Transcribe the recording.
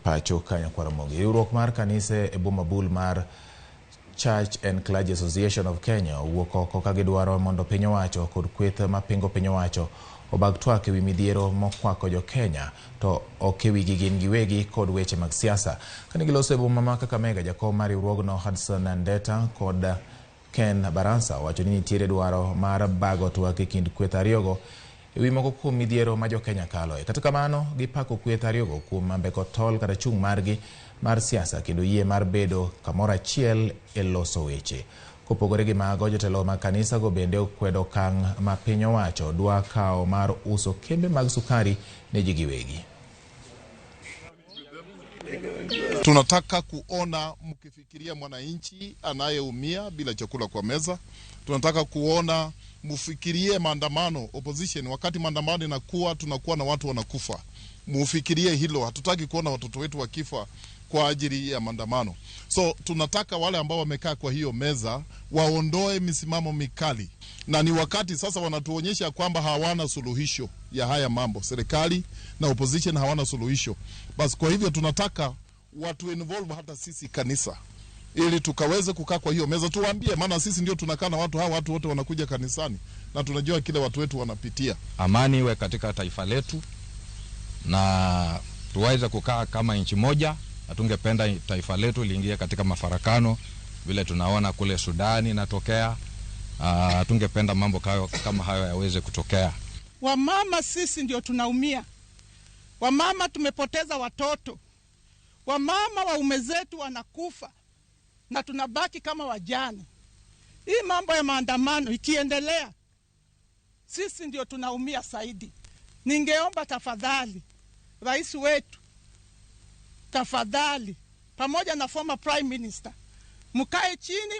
pacho Kenya Kwaramogi. Riwruok mar kanise e boma bul mar Church and Clergy Association of Kenya owuok oko ka gidwaro mondo piny owacho kod kweth mapingo piny owacho obag twak ewi midhiero mokwako jo Kenya to ok ewi gin giwegi kod weche mag siasa. Kane giloso e boma ma Kakamega, jakom mar riwruogno Hudson Ndeta kod Ken Baransa wacho ni nitiere dwaro mar bago twak e kind kweth ariyogo ewi moko kuom midhiero ma jo Kenya kaloe. Kata kamano, gipako kweth ariyogo kuom mbeko tol kata chung' margi mar siasa kendo yie mar bedo kamoro achiel e loso weche. Kopogore gi mago, jotelo mag kanisa go bende okwedo okang' ma piny owacho dwa kawo mar uso kembe mag sukari ne ji giwegi. Tunataka kuona mkifikiria mwananchi anayeumia bila chakula kwa meza. Tunataka kuona mufikirie maandamano opposition. Wakati maandamano inakuwa, tunakuwa na watu wanakufa. Mufikirie hilo. Hatutaki kuona watoto wetu wakifa kwa ajili ya maandamano. So tunataka wale ambao wamekaa kwa hiyo meza waondoe misimamo mikali. Na ni wakati sasa wanatuonyesha kwamba hawana suluhisho ya haya mambo. Serikali na opposition hawana suluhisho. Basi kwa hivyo tunataka watu involve hata sisi kanisa, ili tukaweze kukaa kwa hiyo meza tuwaambie, maana sisi ndio tunakaa na watu hawa, watu wote wanakuja kanisani na tunajua kile watu wetu wanapitia. Amani iwe katika taifa letu na tuweze kukaa kama nchi moja. Hatungependa taifa letu liingie katika mafarakano vile tunaona kule Sudani inatokea. Hatungependa mambo kama hayo yaweze kutokea. Wamama sisi ndio tunaumia. Wamama tumepoteza watoto. Wamama waume zetu wanakufa na tunabaki kama wajane. Hii mambo ya maandamano ikiendelea, sisi ndio tunaumia zaidi. Ningeomba tafadhali rais wetu, tafadhali pamoja na former prime minister, mkae chini